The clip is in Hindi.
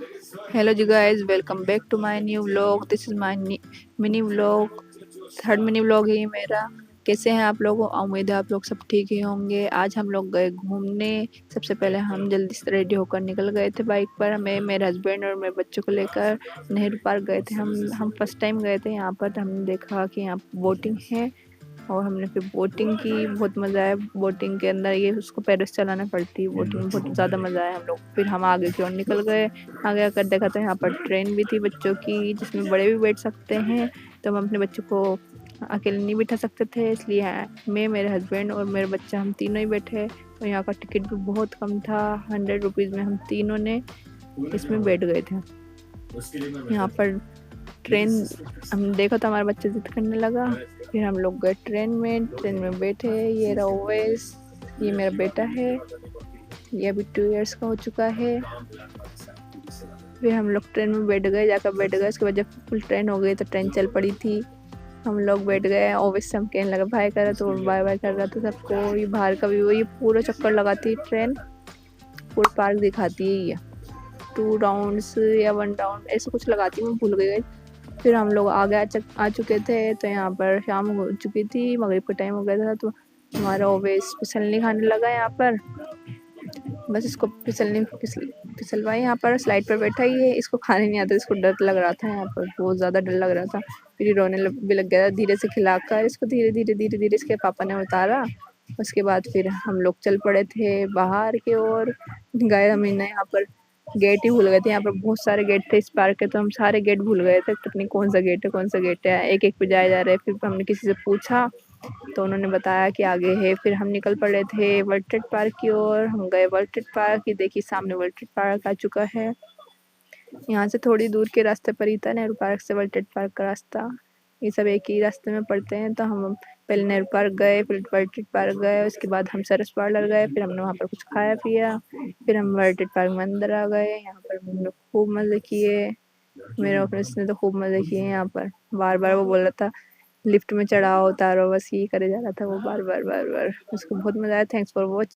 Hello ji guys, welcome back to my new vlog. This is my mini vlog, third mini vlog है ये मेरा। कैसे हैं आप लोग? उम्मीद है आप लोग सब ठीक ही होंगे। आज हम लोग गए घूमने। सबसे पहले हम जल्दी से रेडी होकर निकल गए थे बाइक पर। मैं, मेरे हस्बैंड और मेरे बच्चों को लेकर नेहरू पार्क गए थे। हम फर्स्ट टाइम गए थे यहाँ पर। तो हमने देखा कि यहाँ बोटिंग है और हमने फिर बोटिंग की। बहुत मज़ा आया बोटिंग के अंदर। ये उसको पैडल चलाना पड़ती है बोटिंग में, बहुत ज़्यादा मज़ा आया हम लोग। फिर हम आगे की ओर निकल गए। आगे आकर देखा तो यहाँ पर ट्रेन भी थी बच्चों की, जिसमें बड़े भी बैठ सकते हैं। तो हम अपने बच्चों को अकेले नहीं बिठा सकते थे, इसलिए मैं, मेरे हस्बैंड और मेरे बच्चा, हम तीनों ही बैठे। और यहाँ का टिकट भी बहुत कम था, 100 रुपीज़ में हम तीनों ने इसमें बैठ गए थे। यहाँ पर ट्रेन हम देखा तो हमारा बच्चा जिद करने लगा। फिर हम लोग गए ट्रेन में बैठे। ये रहा ओवैस, ये मेरा बेटा है, ये अभी 2 इयर्स का हो चुका है। फिर हम लोग ट्रेन में बैठ गए। उसके बाद जब फुल ट्रेन हो गई तो ट्रेन चल पड़ी थी। हम लोग बैठ गए। ओवैस से हम कहने लगा बाय कर रहा, तो बाय बाय कर रहा था सबको। ये बाहर का व्यू, ये पूरा चक्कर लगाती है ट्रेन, पूरा पार्क दिखाती है। ये 2 राउंड्स या 1 राउंड ऐसे कुछ लगाती है, मैं भूल गई। फिर हम लोग आगे आ चुके थे। तो यहाँ पर शाम हो चुकी थी, मगरिब का टाइम हो गया था। तो हमारा ओवैस फिसलने खाने लगा यहाँ पर। बस इसको फिसलवाई। यहाँ पर स्लाइड पर बैठा ही है। इसको खाने नहीं आता, इसको डर लग रहा था। यहाँ पर बहुत ज़्यादा डर लग रहा था। फिर रोने भी लग गया था। धीरे से खिलाकर इसको धीरे धीरे इसके पापा ने उतारा। उसके बाद फिर हम लोग चल पड़े थे बाहर की ओर। गए हम यहाँ पर गेट ही भूल गए थे। यहाँ पर बहुत सारे गेट थे इस पार्क के, तो हम सारे गेट भूल गए थे। पता नहीं कौन सा गेट है। एक एक पे जाए जा रहे। फिर हमने किसी से पूछा तो उन्होंने बताया कि आगे है। फिर हम निकल पड़े थे वर्ल्ड ट्रेड पार्क की ओर। हम गए वर्ल्ड ट्रेड पार्क। ये देखिए सामने वर्ल्ड ट्रेड पार्क आ चुका है। यहाँ से थोड़ी दूर के रास्ते पर ही था नेहरू पार्क से वर्ल्ड ट्रेड पार्क का रास्ता। ये सब एक ही रास्ते में पड़ते हैं। तो हम पहले नेहरू पार्क गए, फिर वर्ल्ड ट्रेड पार्क गए। उसके बाद हम सरस पार्लर गए। फिर हमने वहाँ पर कुछ खाया पिया। फिर हम वर्ल्ड ट्रेड पार्क में अंदर आ गए। यहाँ पर हमने खूब मज़े किए। मेरे फ्रेंड्स ने तो खूब मज़े किए। यहाँ पर बार बार वो बोल रहा था लिफ्ट में चढ़ाओ उतारो, बस ये करे जा रहा था वो बार बार। उसको बहुत मज़ा आया। Thanks for watching.